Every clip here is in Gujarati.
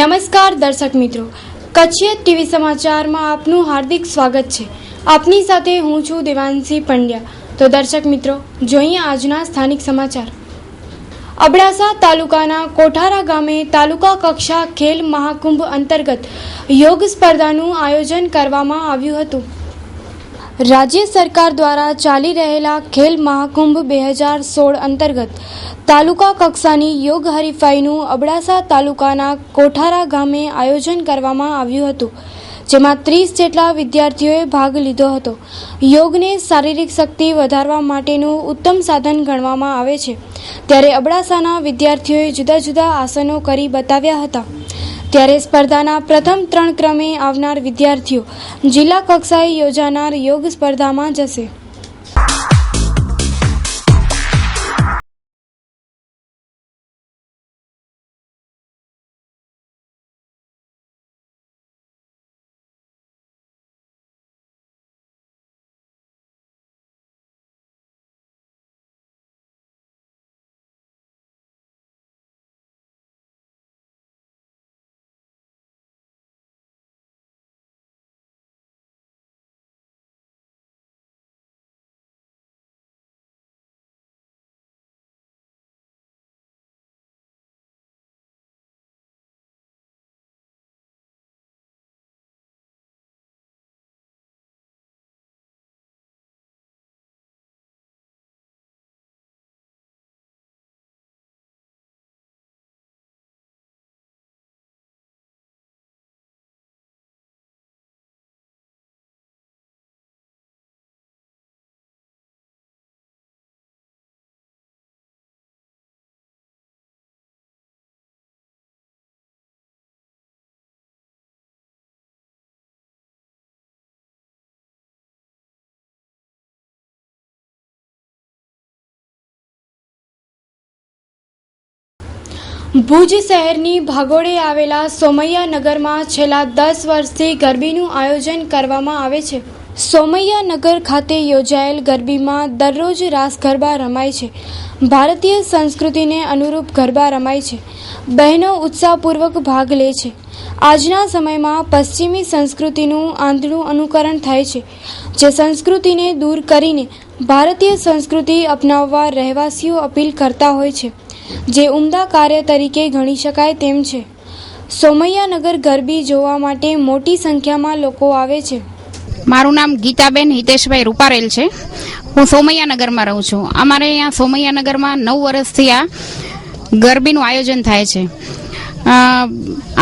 નમસ્કાર દર્શક મિત્રો, કચ્છિયત ટીવી સમાચારમાં આપનું હાર્દિક સ્વાગત છે। આપની સાથે હું છું દેવાંશી પંડ્યા। તો દર્શક મિત્રો, જોઈએ આજના સ્થાનિક સમાચાર। અબડાસા તાલુકાના કોઠારા ગામે તાલુકા કક્ષા ખેલ મહાકુંભ અંતર્ગત યોગ સ્પર્ધાનું આયોજન કરવામાં આવ્યું હતું। રાજ્ય સરકાર દ્વારા ચાલી રહેલા ખેલ મહાકુંભ 2016 અંતર્ગત તાલુકા કક્ષાની યોગ હરીફાઈનું અબડાસા તાલુકાના કોઠારા ગામે આયોજન કરવામાં આવ્યું હતું, જેમાં 30 જેટલા વિદ્યાર્થીઓએ ભાગ લીધો હતો। યોગને શારીરિક શક્તિ વધારવા માટેનું ઉત્તમ સાધન ગણવામાં આવે છે, ત્યારે અબડાસાના વિદ્યાર્થીઓએ જુદા જુદા આસનો કરી બતાવ્યા હતા। ત્યારે સ્પર્ધાના પ્રથમ 3 ક્રમે આવનાર વિદ્યાર્થીઓ જિલ્લા કક્ષાએ યોજાનાર યોગ સ્પર્ધામાં જશે। ભુજ શહેરની ભાગોળે આવેલા સોમૈયા નગરમાં છેલ્લા 10 વર્ષથી ગરબીનું આયોજન કરવામાં આવે છે। સોમૈયા નગર ખાતે યોજાયેલ ગરબીમાં દરરોજ રાસ ગરબા રમાય છે। ભારતીય સંસ્કૃતિને અનુરૂપ ગરબા રમાય છે। બહેનો ઉત્સાહપૂર્વક ભાગ લે છે। આજના સમયમાં પશ્ચિમી સંસ્કૃતિનું આંધળું અનુકરણ થાય છે, જે સંસ્કૃતિને દૂર કરીને ભારતીય સંસ્કૃતિ અપનાવવા રહેવાસીઓ અપીલ કરતા હોય છે, જે ઉમદા કાર્ય તરીકે ગણી શકાય તેમ છે। સોમૈયા નગર ગરબી જોવા માટે મોટી સંખ્યામાં લોકો આવે છે। મારું નામ ગીતાબેન હિતેશભાઈ રૂપારેલ છે। હું સોમૈયા નગરમાં રહું છું। અમારે અહીંયા સોમૈયા નગરમાં 9 વર્ષથી આ ગરબીનું આયોજન થાય છે।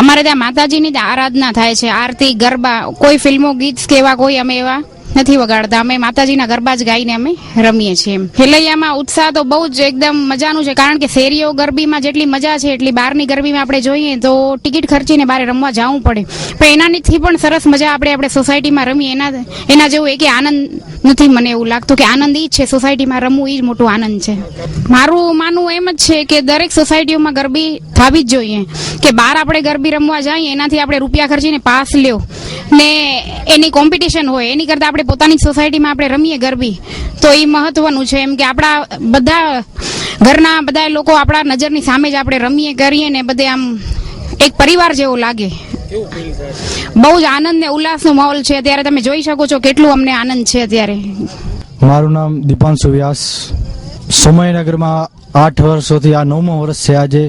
અમારે ત્યાં માતાજીની આરાધના થાય છે, આરતી, ગરબા, કોઈ ફિલ્મો, ગીત કેવા કોઈ અમે એવા નથી વગાડતા। અમે માતાજીના ગરબા જ ગાઈને અમે રમીએ છીએ। ખેલૈયામાં ઉત્સાહ તો બહુ જ એકદમ મજાનું છે, કારણ કે શેરીઓ ગરબીમાં જેટલી મજા છે એટલી બહારની ગરબીમાં આપણે જોઈએ તો ટિકિટ ખર્ચીને બહાર રમવા જવું પડે, પણ એનાથી પણ સરસ મજા આપણે સોસાયટીમાં રમીએ એના જેવું એક આનંદ નથી મને એવું લાગતું કે આનંદ ઈ જ છે, સોસાયટીમાં રમવું એ જ મોટું આનંદ છે। મારું માનવું એમ જ છે કે દરેક સોસાયટીઓમાં ગરબી થવી જ જોઈએ, કે બહાર આપણે ગરબી રમવા જઈએ એનાથી આપણે રૂપિયા ખર્ચીને પાસ લ્યો ને એની કોમ્પિટિશન હોય, એની કરતાં આપણે પોતાની સોસાયટીમાં આપણે રમીએ ગરબી તો એ મહત્વનું છે। એમ કે આપણા બધા ઘરના બધા લોકો આપણા નજરની સામે જ આપણે રમીએ કરીએ ને બધે આમ એક પરિવાર જેવો લાગે। બહુ જ આનંદ ને ઉલ્લાસનો માહોલ છે। અત્યારે તમે જોઈ શકો છો કેટલું અમને આનંદ છે। અત્યારે મારું નામ દીપાંશુ વ્યાસ। સોમૈયાનગરમાં 8 વર્ષોથી આ 9મું વર્ષ છે। આજે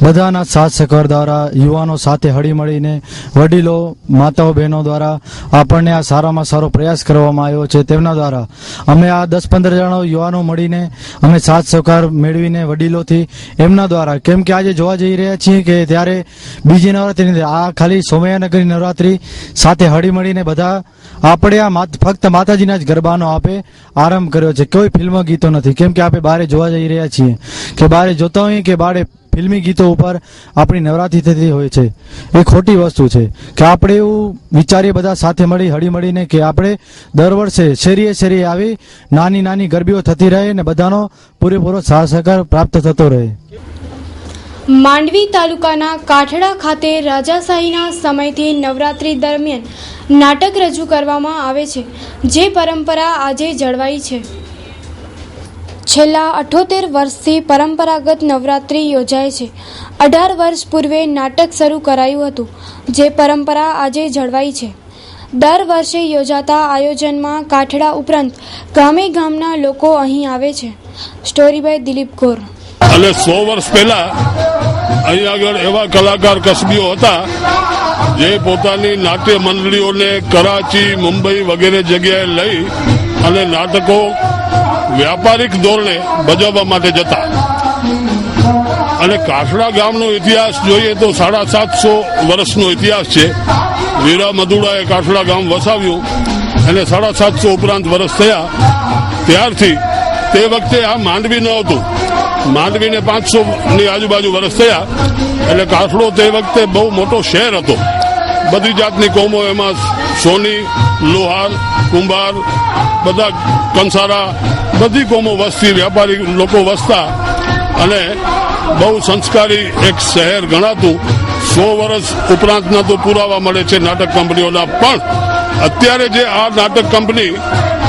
બધાના સાથ સહકાર દ્વારા, યુવાનો સાથે હળીમળીને, વડીલો, માતાઓ, બહેનો દ્વારા આપણને આ સારામાં સારો પ્રયાસ કરવામાં આવ્યો છે। તેમના દ્વારા અમે આ 10-15 જણા યુવાનો મળીને અમે સાથ સહકાર મેળવીને વડીલોથી એમના દ્વારા, કેમ કે આજે જોવા જઈ રહ્યા છીએ કે ત્યારે બીજી નવરાત્રી નથી, આ ખાલી સોમૈયાનગરની નવરાત્રી સાથે હળીમળીને બધા આપણે આ ફક્ત માતાજીના જ ગરબાનો આપે આરંભ કર્યો છે। કોઈ ફિલ્મ ગીતો નથી, કેમ કે આપણે બહાર જોવા જઈ રહ્યા છીએ કે બહાર જોતા હોઈએ કે બારે ફિલ્મી ગીતો ઉપર આપણી નવરાત્રી થતી હોય છે। એ ખોટી વસ્તુ છે કે આપણે એવું વિચારીએ બધા સાથે મળી હળીમળીને કે આપણે દર વર્ષે શેરીએ શેરીએ આવી નાની નાની ગરબીઓ થતી રહે ને બધાનો પૂરેપૂરો સાથ સહકાર પ્રાપ્ત થતો રહે। માંડવી તાલુકાના કાઠડા ખાતે રાજાશાહીના સમયથી નવરાત્રી દરમિયાન નાટક રજૂ કરવામાં આવે છે, જે પરંપરા આજે જળવાઈ છે। છેલ્લા 78 વર્ષથી પરંપરાગત નવરાત્રિ યોજાય છે. 18 વર્ષ પૂર્વે નાટક શરૂ કરાયું હતું, જે પરંપરા આજે જળવાઈ છે. દર વર્ષે યોજાતા આયોજનમાં કાઠડા ઉપરાંત ગામે ગામના લોકો અહીં આવે છે. સ્ટોરી બાય દિલીપ ગોર. અને 100 વર્ષ પહેલા અહીં આગળ એવા કલાકાર કસબીઓ હતા જે પોતાની નાટ્ય મંડળીઓને કરાચી, મુંબઈ વગેરે જગ્યાએ લઈ અને નાટકો વ્યાપારિક ધોરણે ભજવવા માટે જતા. અને કાઠડા ગામનો ઇતિહાસ જોઈએ તો 750 વર્ષનો ઇતિહાસ છે. વીરા મધુડાએ કાઠડા ગામ વસાવ્યું અને 750 ઉપરાંત વર્ષ થયા. ત્યારથી તે વખતે આ માંડવી ન હતું. માંડવીને 500ની આજુબાજુ વર્ષ થયા. એટલે કાઠડો તે વખતે બહુ મોટો શહેર હતો. બધી જાતની કોમો એમાં સોની, લોહાર, કુંભાર, બધા કંસારા, બધી કોમો વસતી, વ્યાપારી લોકો વસતા અને બહુ સંસ્કારી એક શહેર ગણાતું. 100 વર્ષ ઉપરાંતના તો પુરાવા મળે છે નાટક કંપનીઓના. પણ અત્યારે જે આ નાટક કંપની,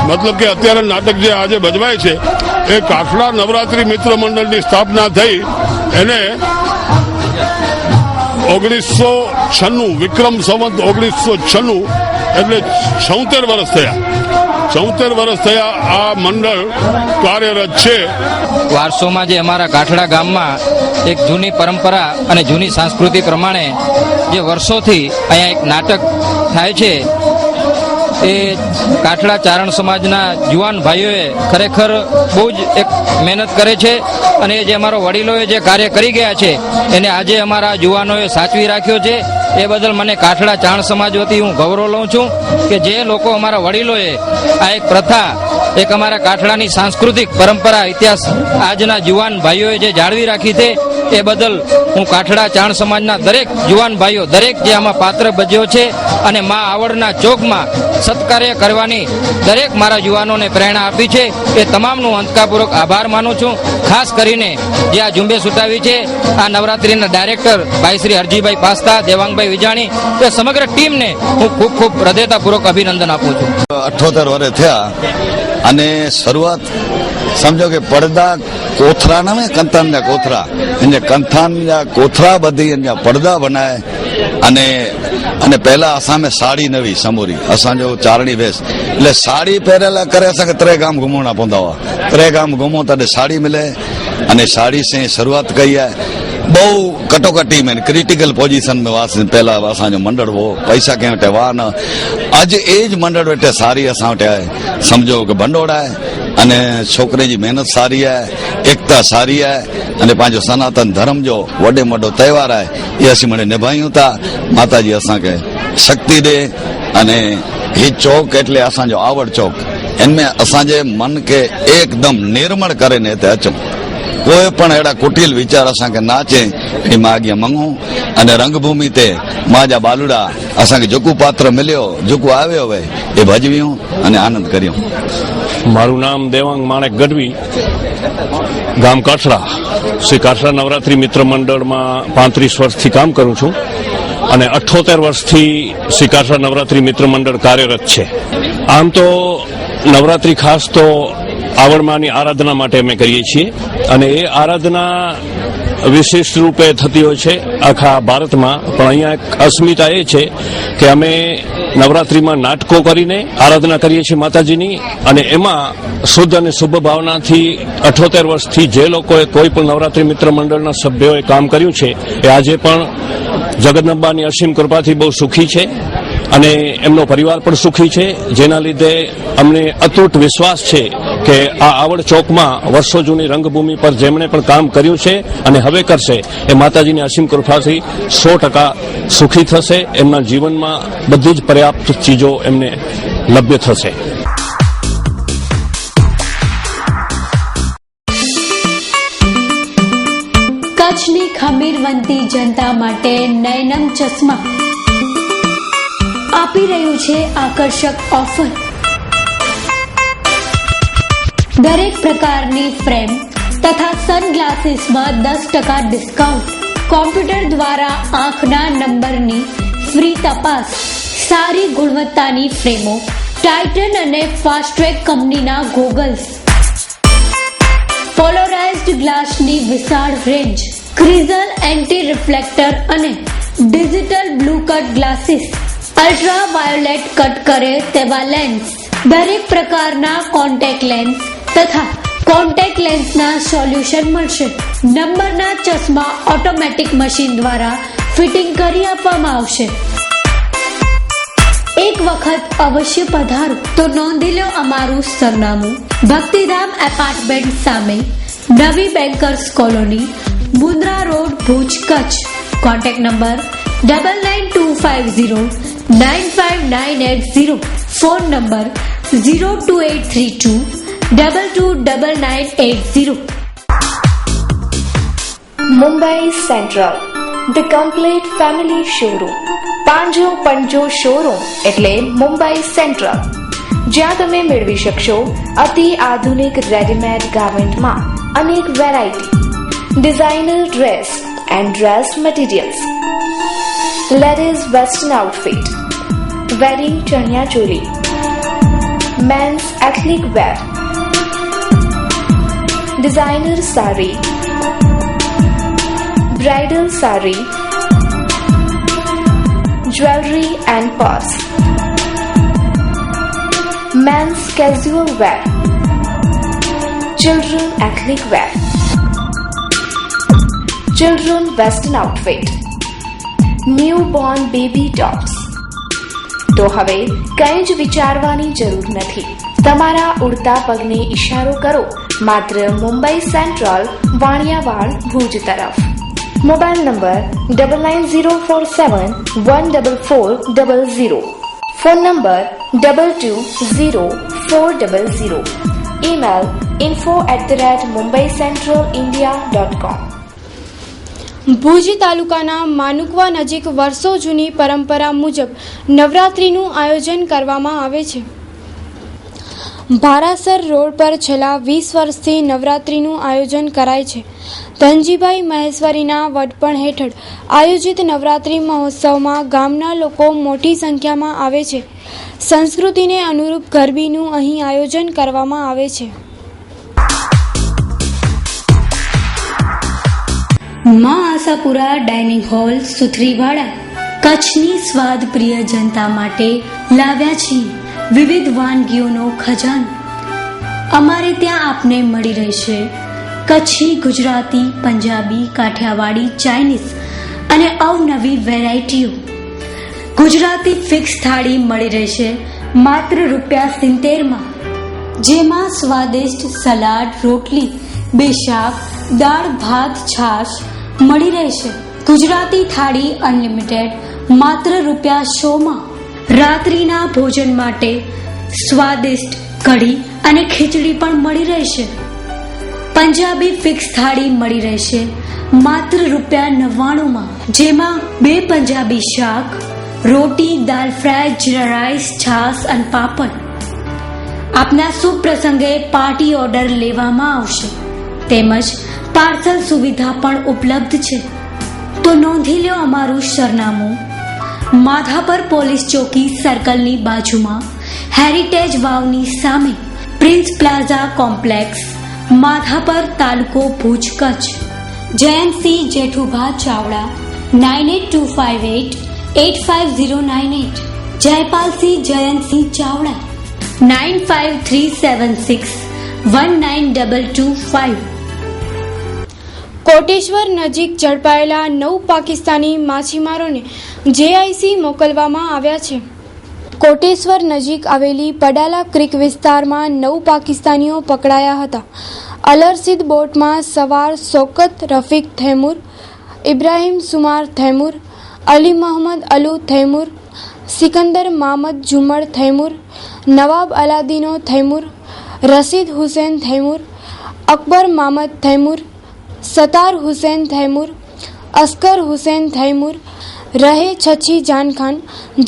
મતલબ કે અત્યારે નાટક જે આજે ભજવાય છે એ કાઠડા નવરાત્રી મિત્ર મંડળની સ્થાપના થઈ. એને 1996 વિક્રમ સંવત 1996 એટલે 76 વર્ષ થયા. 76 વર્ષ થયા આ મંડળ કાર્યરત છે. વારસોમાં જે અમારા કાઠડા ગામમાં એક જૂની પરંપરા અને જૂની સંસ્કૃતિ પ્રમાણે જે વર્ષોથી અહીંયા એક નાટક થાય છે, એ કાઠડા ચારણ સમાજના જુવાન ભાઈઓએ ખરેખર બહુ જ એક મહેનત કરે છે. અને જે અમારો વડીલોએ જે કાર્ય કરી ગયા છે એને આજે અમારા જુવાનોએ સાચવી રાખ્યો છે. એ બદલ મને કાઠડા ચારણ સમાજ વતી હું ગૌરવ લઉં છું કે જે લોકો અમારા વડીલોએ આ એક પ્રથા, એક અમારા કાઠડાની સાંસ્કૃતિક પરંપરા, ઇતિહાસ આજના જુવાન ભાઈઓએ જે જાળવી રાખી છે એ બદલ હું કાઠડા ચારણ સમાજના દરેક જુવાન ભાઈઓ, દરેક જે આમાં પાત્ર ભજ્યો છે અને મા આવડના ચોકમાં સત્કાર્ય કરવાની દરેક મારા યુવાનોને પ્રેરણા આપી છે, એ તમામનું અંતકાપૂર્વક આભાર માનું છું. ખાસ કરીને જે આ ઝુંબેશ ઉઠાવી છે આ નવરાત્રીના ડાયરેક્ટર ભાઈ શ્રી હરજીભાઈ પાસ્તા, દેવાંગભાઈ વિજાણી, એ સમગ્ર ટીમને હું ખૂબ ખૂબ હૃદયતાપૂર્વક અભિનંદન આપું છું. 78 વર્ષ થયા અને શરૂઆત સમજો કે પડદા કોથરા ના કંથાન કોથરા એને કંથાન કોથરા બધી એને પડદા બનાય. અને પહેલા અસામે સાડી નવી સમૂરી અસાંજો ચારણી વેશ એટલે સાડી પહેરેલા करे असांखे 3 गाम घुमणा पवंदा हुआ. 3 गाम घुमो तॾहिं साड़ी मिले. અને સાડી से शुरूआत कई आहे. બહુ કટોકટી में क्रिटिकल पोजीशन में हुआसीं. પહેલા असांजो मंडल हो, पैसा कंहिं वटि हुआ न. अॼु એ જ મંડળ वटि सारी असां वटि आहे. सम्झो કે भंडोड़ आहे અને छोकिरे जी महिनत सारी आहे, एकता सारी आहे અને पंहिंजो सनातन धर्म जो वॾे में वॾो त्योहार आहे એ असीं મને નિભાयूं था. माताजी असांखे शक्ति ॾे. અને ही चौक એટલે असांजो आवड़ चौक, इनमें असांजे मन खे एकदम निर्मल करे ने हिते अचूं. कोई पण अहिड़ा कुटिल वीचार असांखे न अचे એ मां अॻियां मङूं. અને રંગભૂમિ તે मां जा बालुड़ा असांखे जेको पात्र मिलियो, जेको આવ્યો હોય એ ભજવ્યું અને આનંદ કર્યો. મારું નામ દેવાંગ માણેક ગઢવી, ગામ કાઠડા. શ્રી કાઠડા નવરાત્રી મિત્ર મંડળમાં 35 વર્ષથી કામ કરું છું અને 78 વર્ષથી શ્રી કાઠડા નવરાત્રી મિત્ર મંડળ કાર્યરત છે. આમ તો નવરાત્રી ખાસ તો આવડમાની આરાધના માટે અમે કરીએ છીએ અને એ આરાધના વિશિષ્ટ રૂપે થતી હોય છે આખા ભારતમાં. પણ અહીંયા એક અસ્મિતા એ છે કે અમે નવરાત્રીમાં નાટકો કરીને આરાધના કરીએ છીએ માતાજીની. અને એમાં શુદ્ધ અને શુભ ભાવનાથી 78 વર્ષથી જે લોકોએ કોઈ પણ નવરાત્રી મિત્ર મંડળના સભ્યોએ કામ કર્યું છે એ આજે પણ જગદંબાની અસીમ કૃપાથી બહુ સુખી છે અને એમનો પરિવાર પણ સુખી છે. જેના લીધે અમને અતૂટ વિશ્વાસ છે કે આ આવડ ચોકમાં વર્ષો જૂની રંગભૂમિ પર જેમણે પણ કામ કર્યું છે અને હવે કરશે એ માતાજીની અસીમ કૃપાથી 100% સુખી થશે. એમના જીવનમાં બધી જ પર્યાપ્ત ચીજો એમને લભ્ય થશે. કચ્છની ખમીરવંતી જનતા માટે નયનમ ચશ્મા આપી રહ્યું છે આકર્ષક ઓફર. દરેક પ્રકારની ફ્રેમ તથા સનગ્લાસીસમાં 10% ડિસ્કાઉન્ટ. કોમ્પ્યુટર દ્વારા આંખના નંબરની ફ્રી તપાસ. સારી ગુણવત્તાની ફ્રેમો, ટાઇટન અને ફાસ્ટ્રેક કંપનીના ગોગલ્સ. પોલરાઇઝ્ડ ગ્લાસની વિશાળ રેન્જ, ક્રિઝલ એન્ટી રિફ્લેક્ટર અને digital blue cut glasses, ultra violet cut કરે તેવા લેન્સ, દરેક પ્રકારના કોન્ટેક્ટ લેન્સ તથા કોન્ટેક્ટ લેન્સના સોલ્યુશન મળશે. નંબરના ચશ્મા ઓટોમેટિક મશીન દ્વારા ફિટિંગ કરી આપવામાં આવશે. એક વખત અવશ્ય પધારો તો નોંધી લો અમારું સરનામું: ભક્તિધામ એપાર્ટમેન્ટ સામે, નવી bankers colony, Mundra road, Bhuj, Kutch. Contact number 9925095980. Phone number 02832 229980. Mumbai central, the complete family showroom. Panjo Panjo showroom એટલે મુંબઈ સેન્ટ્રલ, જ્યાં તમે મેળવી શકશો અતિ આધુનિક રેડીમેડ ગાર્મેન્ટમાં અનેક variety, designer dress and dress materials, ladies western outfit, wedding ચણિયા ચોલી, men's ethnic wear, designer sari, bridal sari, jewelry and purse, men's casual wear, children ethnic wear, children western outfit, newborn baby tops. તો હવે કંઈ જ વિચારવાની જરૂર નથી. તમારા ઉડતા પગને ઈશારો કરો માત્ર મુંબઈ સેન્ટ્રલ, વાણિયાવાડ, ભુજ તરફ. Mobile number 9904714400. Phone number 220400. Email info@mumbaicentralindia.com. Bhuj તાલુકાના માનુકવા નજીક વર્ષો જૂની પરંપરા મુજબ નવરાત્રિનું આયોજન કરવામાં આવે છે. ભારાસર રોડ પર છેલ્લા 20 વર્ષથી નવરાત્રિનું આયોજન કરાય છે. ધનજીભાઈ મહેશ્વરીના વડપણ હેઠળ આયોજિત નવરાત્રિ મહોત્સવમાં ગામના લોકો મોટી સંખ્યામાં આવે છે. સંસ્કૃતિને અનુરૂપ ગરબીનું અહીં આયોજન કરવામાં આવે છે. માં આશાપુરા ડાઇનિંગ હોલ, સુથરીવાડા, કચ્છની સ્વાદ પ્રિય જનતા માટે લાવ્યા છીએ વિવિધ વાનગીઓનો ખજાનો. અમારે ત્યાં આપને મળી રહેશે કચ્છી, ગુજરાતી, પંજાબી, કાઠિયાવાડી, ચાઇનીઝ અને અવનવી વેરાયટીઓ. ગુજરાતી ફિક્સ થાળી મળી રહેશે માત્ર ₹70માં, જેમાં સ્વાદિષ્ટ સલાડ, રોટલી, 2 શાક, દાળ, ભાત, છાશ મળી રહેશે. ગુજરાતી થાળી અનલિમિટેડ માત્ર ₹100માં. રાત્રિના ભોજન માટે સ્વાદિષ્ટ કઢી અને ખીચડી પણ મળી રહેશે. પંજાબી ફિક્સ થાળી મળી રહેશે માત્ર ₹99માં, જેમાં 2 પંજાબી શાક, રોટી, દાલ ફ્રાય, જીરા રાઈસ, છાશ અને પાપડ. આપના શુભ પ્રસંગે પાર્ટી ઓર્ડર લેવામાં આવશે, તેમજ પાર્સલ સુવિધા પણ ઉપલબ્ધ છે. તો નોંધી લો અમારું સરનામું: માધાપર પોલીસ ચોકી સર્કલની બાજુમાં, હેરિટેજ વાવની સામે, પ્રિન્સ પ્લાઝા કોમ્પ્લેક્સ, માધાપર, તાલુકો ભુજ, કચ્છ. જયંતસિંહ જેઠુભા ચાવડા 9825885098. જયપાલસિંહ જયંતસિંહ ચાવડા 9537619225. કોટેશ્વર નજીક ઝડપાયેલા 9 પાકિસ્તાની માછીમારોને જેઆઈસી મોકલવામાં આવ્યા છે. કોટેશ્વર નજીક આવેલી પડાલા ક્રીક વિસ્તારમાં 9 પાકિસ્તાનીઓ પકડાયા હતા. અલરસીદ બોટમાં સવાર શોકત રફીક થૈમૂર, ઇબ્રાહિમ સુમાર થૈમૂર, અલી મોહમ્મદ અલુ થૈમૂર, સિકંદર મામદ જુમર થૈમૂર, નવાબ અલાદીનો થૈમૂર, રસીદ હુસેન થૈમૂર, અકબર મામદ થૈમૂર, સતાર હુસેન થૈમૂર, અસ્કર હુસેન થૈમૂર રહે છછી જાનખાન,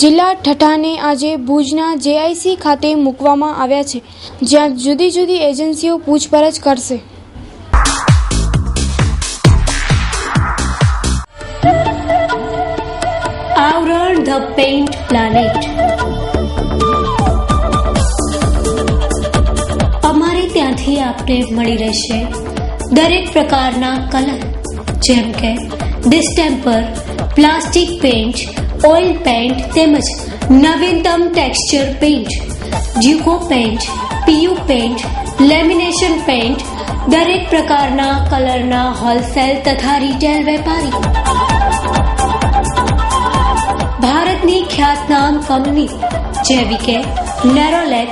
જિલ્લા ઠઠાને આજે ભુજના જેઆઈસી ખાતે મૂકવામાં આવ્યા છે, જ્યાં જુદી જુદી એજન્સીઓ પૂછપરછ કરશે. આવરણ ધ પેઇન્ટ પ્લાનેટ. અમારે ત્યાંથી આપને મળી રહેશે દરેક પ્રકારના કલર જેમ કે distemper, plastic paint, oil paint તેમજ નવીનતમ texture paint, duco paint, PU paint, lamination paint, દરેક પ્રકારના કલરના હોલસેલ તથા રિટેલ વેપારી, ભારતની ખ્યાતનામ કંપની જેવી કે નેરોલેક,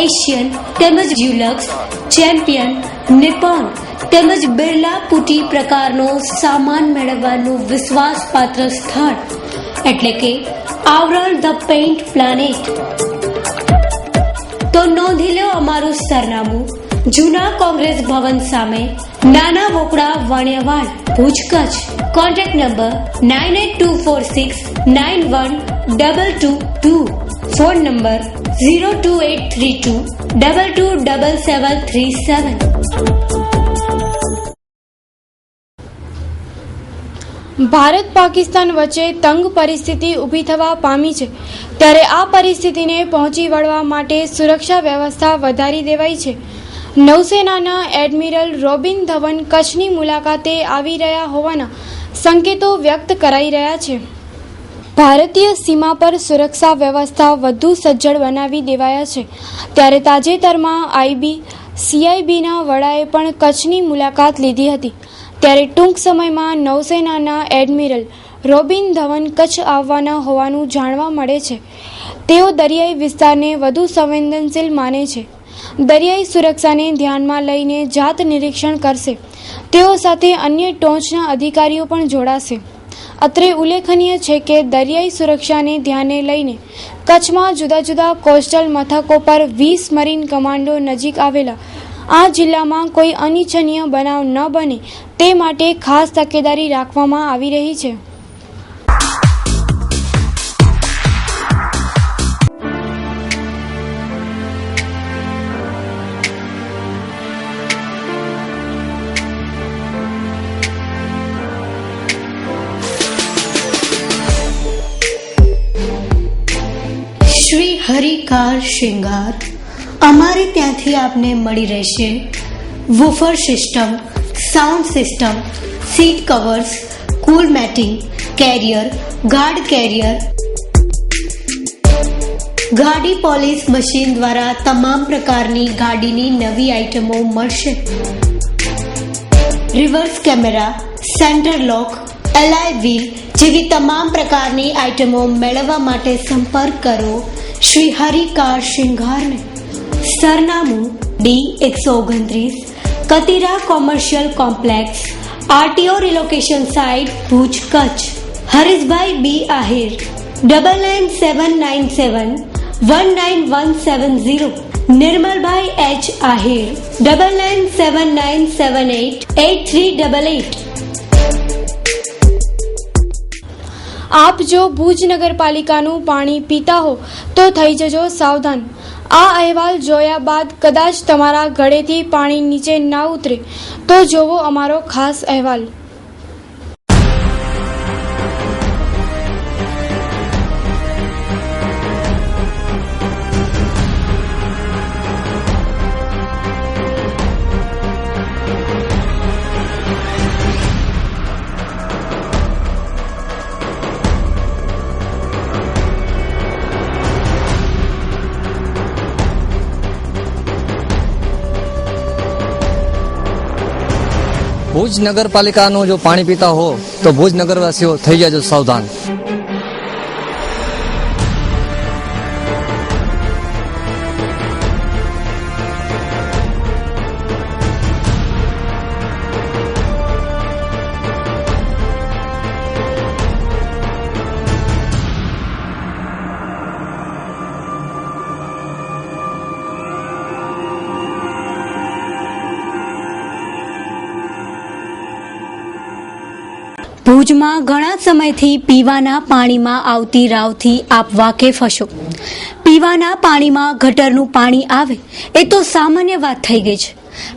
એશિયન તેમજ ડ્યુલક્સ, ચેમ્પિયન, નિપોન તેમજ બિરલા પુટી પ્રકારનો સામાન મેળવવાનું વિશ્વાસપાત્ર સ્થળ એટલે કે આવરલ ધ પેઇન્ટ પ્લાનેટ. તો નોંધી લો અમારું સરનામું: જૂના કોંગ્રેસ ભવન સામે, Nana Vokda, Vaniyavad, Bhuj, Kutch. Contact number 9824691222. Phone number 02832227737. Bharat Pakistan વચ્ચે તંગ પરિસ્થિતિ ઊભી થવા પામી છે, ત્યારે આ પરિસ્થિતિને પહોંચી વળવા માટે સુરક્ષા વ્યવસ્થા વધારી દેવાઈ છે. નૌસેનાના એડમિરલ રોબિન ધવન કચ્છની મુલાકાતે આવી રહ્યા હોવાના સંકેતો વ્યક્ત કરાઈ રહ્યા છે. ભારતીય સીમા પર સુરક્ષા વ્યવસ્થા વધુ સજ્જડ બનાવી દેવાયા છે, ત્યારે તાજેતરમાં CIBના વડાએ પણ કચ્છની મુલાકાત લીધી હતી. ત્યારે ટૂંક સમયમાં નૌસેનાના એડમિરલ રોબિન ધવન કચ્છ આવવાના હોવાનું જાણવા મળે છે. તેઓ દરિયાઈ વિસ્તારને વધુ સંવેદનશીલ માને છે. દરિયાઈ સુરક્ષાને ધ્યાનમાં લઈને જાત નિરીક્ષણ કરશે. તેઓ સાથે અન્ય ટોચના અધિકારીઓ પણ જોડાશે. અત્રે ઉલ્લેખનીય છે કે દરિયાઈ સુરક્ષાને ધ્યાને લઈને કચ્છમાં જુદા જુદા કોસ્ટલ મથકો પર 20 મરીન કમાન્ડો નજીક આવેલા આ જિલ્લામાં કોઈ અનિચ્છનીય બનાવ ન બને તે માટે ખાસ તકેદારી રાખવામાં આવી રહી છે. શ્રી હરિ કાર શૃંગાર. અમારે ત્યાંથી આપને મળી રહેશે woofer system, sound system, seat covers, cool matting, carrier, guard carrier, ગાડી પોલિશ મશીન દ્વારા તમામ પ્રકારની ગાડીની નવી આઇટમો મળશે. Reverse camera, centre lock, alloy wheel જેવી તમામ પ્રકારની આઇટમો મેળવવા માટે સંપર્ક કરો શ્રી હરિ કાર શૃંગારને. સરનામું D129, Katira commercial complex, RTO relocation site, Bhuj, Kutch. Harishbhai B. Ahir 9979719170. Nirmalbhai H. Ahir 9979788388. આપ જો ભુજ નગરપાલિકાનું પાણી પીતા હો તો થઈ જજો સાવધાન. આ અહેવાલ જોયા બાદ કદાચ તમારા ગળેથી પાણી નીચે ના ઉતરે તો જોવો અમારો ખાસ અહેવાલ. ભુજ નગરપાલિકાનું જો પાણી પીતા હો તો ભુજ નગરવાસીઓ થઈ જજો સાવધાન. ભુજમાં ઘણા સમયથી પીવાના પાણીમાં આવતી રાવથી આપ વાકેફ હશો. પીવાના પાણીમાં ગટરનું પાણી આવે એ તો સામાન્ય વાત થઈ ગઈ છે,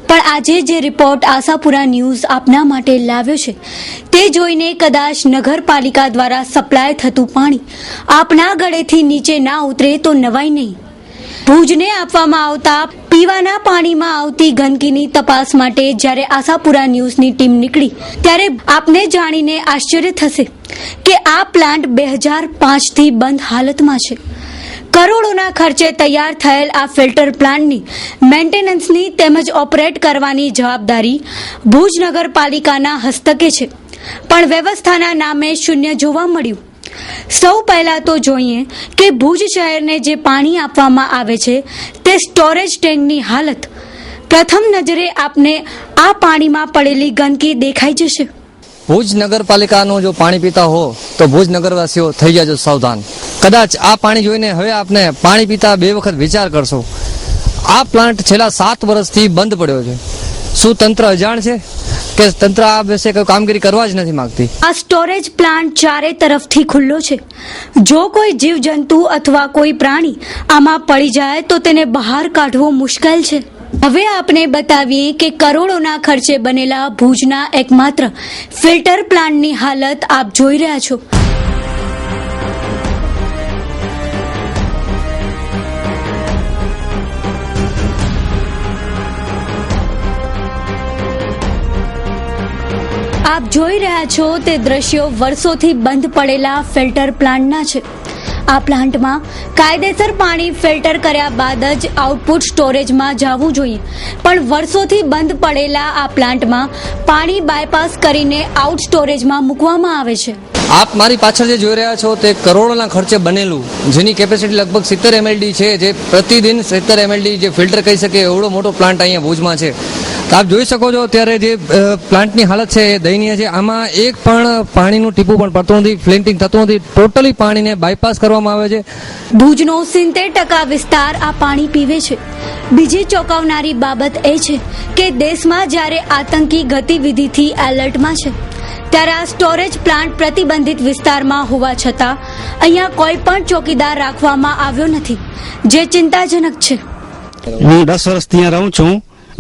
પણ આજે જે રિપોર્ટ આશાપુરા ન્યૂઝ આપના માટે લાવ્યો છે તે જોઈને કદાચ નગરપાલિકા દ્વારા સપ્લાય થતું પાણી આપના ગળેથી નીચે ના ઉતરે તો નવાઈ નહીં. ભુજને આપવામાં આવતા પીવાના પાણીમાં આવતી ગંદકીની તપાસ માટે જ્યારે આશાપુરા ન્યૂઝની ટીમ નીકળી ત્યારે આપને જાણીને આશ્ચર્ય થશે કે આ પ્લાન્ટ 2005 થી બંધ હાલતમાં છે. કરોડોના ખર્ચે તૈયાર થયેલ આ ફિલ્ટર પ્લાન્ટની મેન્ટેનન્સની તેમજ ઓપરેટ કરવાની જવાબદારી ભુજ નગરપાલિકાના હસ્તકે છે, પણ વ્યવસ્થાના નામે શૂન્ય જોવા મળ્યું. સૌ પહેલા તો જોઈએ કે ભુજ શહેરને જે પાણી આપવામાં આવે છે તે સ્ટોરેજ ટેન્કની હાલત. પ્રથમ નજરે આપને આ પાણીમાં પડેલી ગંદકી દેખાઈ જશે. ભુજ નગરપાલિકાનું જો પાણી પીતા હો તો ભુજ નગરવાસીઓ થઈ જજો સાવધાન. કદાચ આ પાણી જોઈને હવે આપને પાણી પીતા 2 વખત વિચાર કરશો. આ પ્લાન્ટ છેલ્લા 7 વર્ષથી બંધ પડ્યો છે. શું તંત્ર અજાણ છે કે તંત્ર આ વિશે કોઈ કામગીરી કરવા જ નથી માંગતી? આ સ્ટોરેજ પ્લાન્ટ ચારે તરફથી ખુલ્લો છે. જો કોઈ જીવજંતુ અથવા કોઈ પ્રાણી આમાં પડી જાય તો તેને બહાર કાઢવો મુશ્કેલ છે. હવે આપણે બતાવીએ કે કરોડોના ખર્ચે બનેલા ભુજના એકમાત્ર ફિલ્ટર પ્લાન્ટની હાલત આપ જોઈ રહ્યા છો. આપ જોઈ રહ્યા છો તે દ્રશ્યો વર્ષોથી બંધ પડેલા ફિલ્ટર પ્લાન્ટના છે. આ પ્લાન્ટમાં કાયદેસર પાણી ફિલ્ટર કર્યા બાદ જ આઉટપુટ સ્ટોરેજમાં જવું જોઈએ, પણ વર્ષોથી બંધ પડેલા આ પ્લાન્ટમાં પાણી બાયપાસ કરીને આઉટ સ્ટોરેજમાં મૂકવામાં આવે છે. આપ મારી પાછળ જે જોઈ રહ્યા છો તે કરોડોના ખર્ચે બનેલું, જેની કેપેસિટી લગભગ 70 mld છે, જે પ્રતિદિન 70 mld જે ફિલ્ટર કહી શકે એવડો મોટો પ્લાન્ટ અહીંયા ભુજમાં છે. આપ જોઈ શકો છો અત્યારે જે પ્લાન્ટની હાલત છે એ દયનીય છે. આમાં એક પણ પાણીનું ટીપું પણ પડતું નથી, ફ્લિન્ટિંગ થતું નથી. ટોટલી પાણીને બાયપાસ કરવામાં આવે છે. ભુજનો 70% વિસ્તાર આ પાણી પીવે છે. બીજી ચોંકાવનારી બાબત એ છે કે દેશમાં જ્યારે આતંકી ગતિવિધિથી એલર્ટમાં છે ત્યારે આ સ્ટોરેજ પ્લાન્ટ પ્રતિબંધિત વિસ્તારમાં હોવા છતાં અહીંયા કોઈ પણ ચોકીદાર રાખવામાં આવ્યો નથી, જે ચિંતાજનક છે. હું 10 વર્ષથી અહીંયા રહું છું.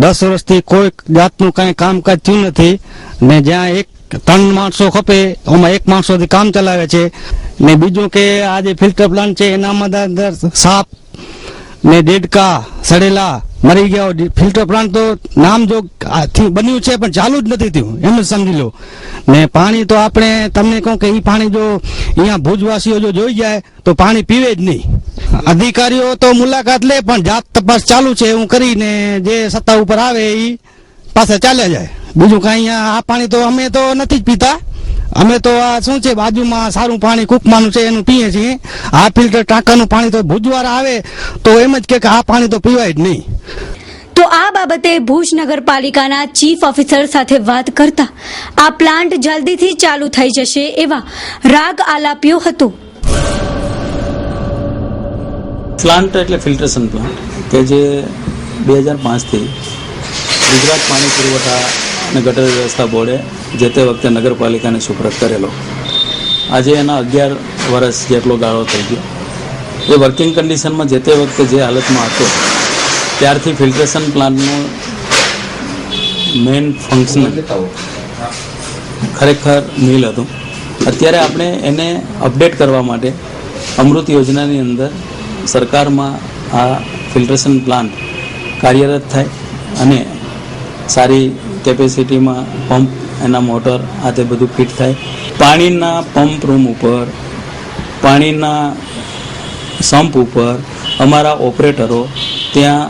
10 વર્ષથી કોઈ જાતનું કઈ કામકાજ થયું નથી ને જ્યાં 3 માણસો ખપે એમાં 1 માણસોથી કામ ચલાવે છે. ને બીજું કે આ જે ફિલ્ટર પ્લાન્ટ છે એનામાં અંદર સાપ ને દેડકા સડેલા મરી ગયા. ફિલ્ટર પ્લાન્ટ તો નામ જો બન્યું છે પણ ચાલુ જ નથી થયું, એમ જ સમજી લો. ને પાણી તો આપણે તમને કહું કે એ પાણી જો અહીંયા ભુજવાસીઓ જો જોઈ જાય તો પાણી પીવે જ નહીં. અધિકારીઓ તો મુલાકાત લે પણ જાત તપાસ ચાલુ છે એવું કરીને જે સત્તા ઉપર આવે એ પાસે ચાલ્યા જાય. બીજું કઈ અહીંયા આ પાણી તો અમે તો નથી જ પીતા. અમે તો આ શું છે બાજુમાં સારું પાણી કુકમાનું છે એનું પીએ છીએ. આ ફિલ્ટર ટાંકાનું પાણી તો ભુજવાળા આવે તો એમ જ કે આ પાણી તો પીવાય જ નહીં. તો આ બાબતે ભુજ નગરપાલિકાના ચીફ ઓફિસર સાથે વાત કરતા આ પ્લાન્ટ જલ્દીથી ચાલુ થઈ જશે એવા રાગ આલાપ્યો હતો. પ્લાન્ટ એટલે ફિલ્ટરેશન પ્લાન્ટ કે જે 2005થી ગુજરાત પાણી પુરવઠા અને ગટર વ્યવસ્થા બોર્ડે જે તે વખતે નગરપાલિકાને સુપરત કરેલો. આજે એના 11 વર્ષ જેટલો ગાળો થઈ ગયો. એ વર્કિંગ કન્ડિશનમાં જે તે વખતે જે હાલતમાં હતો ત્યારથી ફિલ્ટરેશન પ્લાન્ટનું મેઇન ફંક્શન ખરેખર મિલ હતું. અત્યારે આપણે એને અપડેટ કરવા માટે અમૃત યોજનાની અંદર સરકારમાં આ ફિલ્ટરેશન પ્લાન્ટ કાર્યરત થાય અને સારી કેપેસિટીમાં પંપ, એના મોટર આ તે બધું ફિટ થાય. પાણીના પંપ રૂમ ઉપર, પાણીના સંપ ઉપર અમારા ઓપરેટરો ત્યાં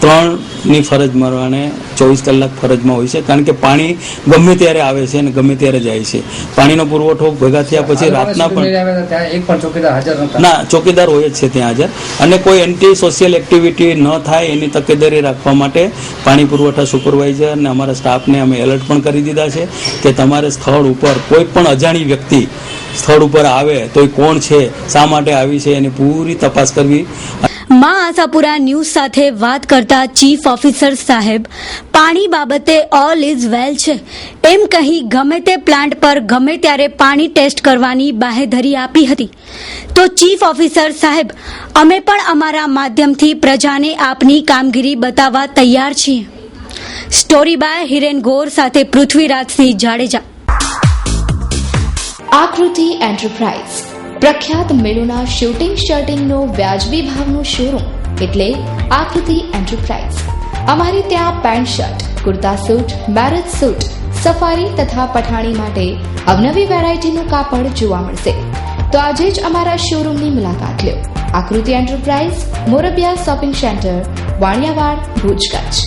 3ની ફરજ પ્રમાણે 24 કલાક ફરજમાં હોય છે, કારણ કે પાણી ગમે ત્યારે આવે છે અને ગમે ત્યારે જાય છે. પાણીનો પુરવઠો ભેગા થયા પછી રાતના પણ ના ચોકીદાર હોય જ છે ત્યાં હાજર. અને કોઈ એન્ટી સોશિયલ એક્ટિવિટી ન થાય એની તકેદારી રાખવા માટે પાણી પુરવઠા સુપરવાઇઝર અને અમારા સ્ટાફને અમે એલર્ટ પણ કરી દીધા છે કે તમારે સ્થળ ઉપર કોઈ પણ અજાણી વ્યક્તિ સ્થળ ઉપર આવે તો એ કોણ છે, શા માટે આવી છે, એની પૂરી તપાસ કરવી. માં આશાપુરા ન્યૂઝ સાથે વાત કરતા ચીફ ઓફિસર સાહેબ પાણી બાબતે ઓલ ઇઝ વેલ છે એમ કહી ગમે તે પ્લાન્ટ પર ગમે ત્યારે પાણી ટેસ્ટ કરવાની બાહેધરી આપી હતી. તો ચીફ ઓફિસર સાહેબ, અમે પણ અમારા માધ્યમથી પ્રજાને આપની કામગીરી બતાવવા તૈયાર છીએ. સ્ટોરી બાય હિરેન ગોર સાથે પૃથ્વીરાજસિંહ જાડેજા. આકૃતિ એન્ટરપ્રાઇઝ પ્રખ્યાત મિલોના શૂટિંગ શર્ટિંગનો વ્યાજબી ભાવનો શોરૂમ એટલે આકૃતિ એન્ટરપ્રાઇઝ. અમારે ત્યાં pant shirt, kurta suit, marriage suit, safari તથા પઠાણી માટે અવનવી વેરાયટીનું કાપડ જોવા મળશે. તો આજે જ અમારા શોરૂમની મુલાકાત લો. Aakruti enterprise, Morbiya shopping centre, Vaniyavad, Bhuj, Kutch.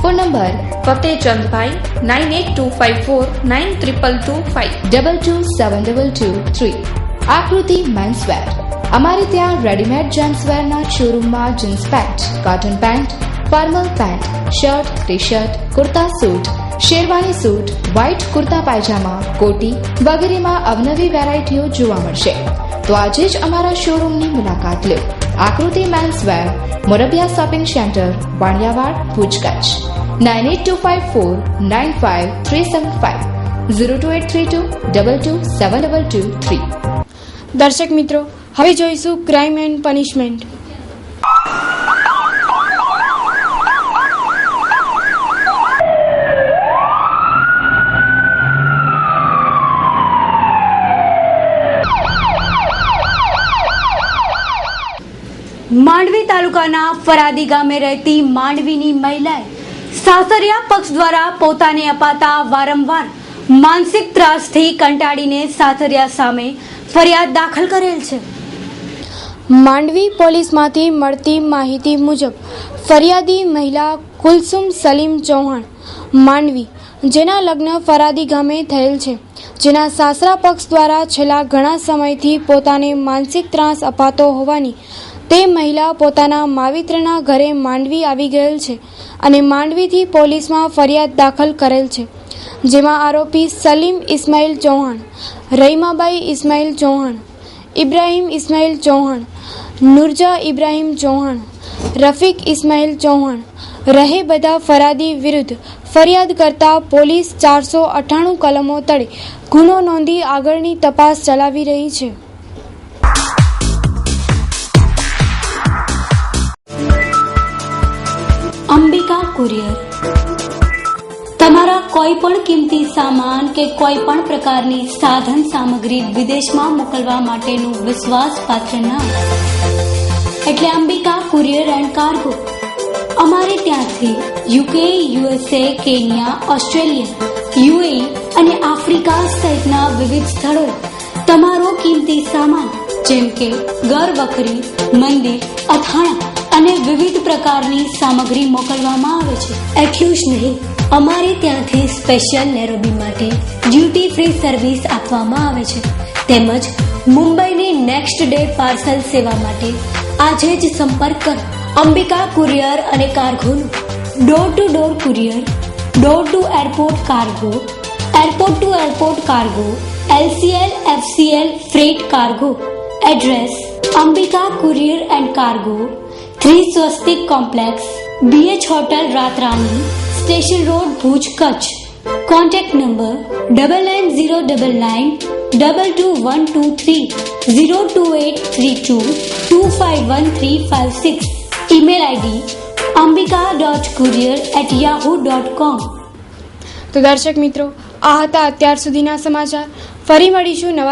Phone number Fateh Chandbhai 9825492225 227223. Aakruti menswear. અમારે ત્યાં રેડીમેડ જેન્ટ્સવેરના શોરૂમમાં jeans pant, cotton pant, formal pant, shirt, T shirt, kurta suit, sherwani suit, white kurta pyjama, કોટી વગેરેમાં અવનવી વેરાયટીઓ જોવા મળશે. તો આજે જ અમારા શોરૂમની મુલાકાત લો. આકૃતિ menswear, Morbiya shopping centre, Vaniyavad, Bhuj, Kutch. 9825495375 02832227223. દર્શક મિત્રો, હવે જોઈશું ક્રાઇમ એન્ડ પનિશમેન્ટ. માંડવી તાલુકાના ફરાદી ગામે રહેતી માંડવીની મહિલાએ સાસરિયા પક્ષ દ્વારા પોતાને અપાતા વારંવાર માનસિક ત્રાસથી કંટાળીને સાસરિયા સામે ફરિયાદ દાખલ કરેલ છે. માંડવી પોલીસમાંથી મળતી માહિતી મુજબ ફરિયાદી મહિલા કુલસુમ સલીમ ચૌહાણ માંડવી, જેના લગ્ન ફરાદી ગામે થયેલ છે, જેના સાસરા પક્ષ દ્વારા છેલ્લા ઘણા સમયથી પોતાને માનસિક ત્રાસ અપાતો હોવાની તે મહિલા પોતાના માવિત્રના ઘરે માંડવી આવી ગયેલ છે અને માંડવીથી પોલીસમાં ફરિયાદ દાખલ કરેલ છે, જેમાં આરોપી સલીમ ઇસ્માઇલ ચૌહાણ, રહીમાબાઈ ઇસ્માઇલ ચૌહાણ, ઇબ્રાહીમ ઇસ્માઇલ ચૌહાણ, નુરજા ઇબ્રાહીમ ચૌહાણ, રફીક ઇસ્માઇલ ચૌહાણ રહે બધા ફરાદી વિરુદ્ધ ફરિયાદ કરતા પોલીસ 498 કલમો તળે ગુનો નોંધી આગળની તપાસ ચલાવી રહી છે. અંબિકા કુરિયર. તમારા કોઈ પણ કિંમતી સામાન કે કોઈ પણ પ્રકારની સાધન સામગ્રી વિદેશમાં મોકલવા માટેનું વિશ્વાસપાત્ર નામ એટલે અંબિકા કુરિયર એન્ડ કાર્ગો. અમારે ત્યાંથી UK, USA, Kenya, Australia, UAE અને આફ્રિકા સહિતના વિવિધ સ્થળોએ તમારો કિંમતી સામાન જેમ કે ઘર વખરી, મંદિર, અથાણા અને વિવિધ પ્રકારની સામગ્રી મોકલવામાં આવે છે. એટલું જ નહીં, અમારે ત્યાંથી સ્પેશિયલ નેરોબી માટે ડ્યુટી ફ્રી સર્વિસ આપવામાં આવે છે. તેમજ મુંબઈની નેક્સ્ટ ડે પાર્સલ સેવા માટે આજે જ સંપર્ક કરો. અંબિકા કુરિયર અને કાર્ગોનું door to door courier, door to airport cargo, airport to airport cargo, LCL, FCL freight cargo. Address Ambika courier and cargo, 3 Swastik complex, BH hotel, Ratrani, station road, Bhuj, Kutch. Contact number 9909922123 02832251356. Email ID ambika.courier@yahoo.com. તો દર્શક મિત્રો, આ હતા અત્યાર સુધીના સમાચાર. ફરી મળીશું નવા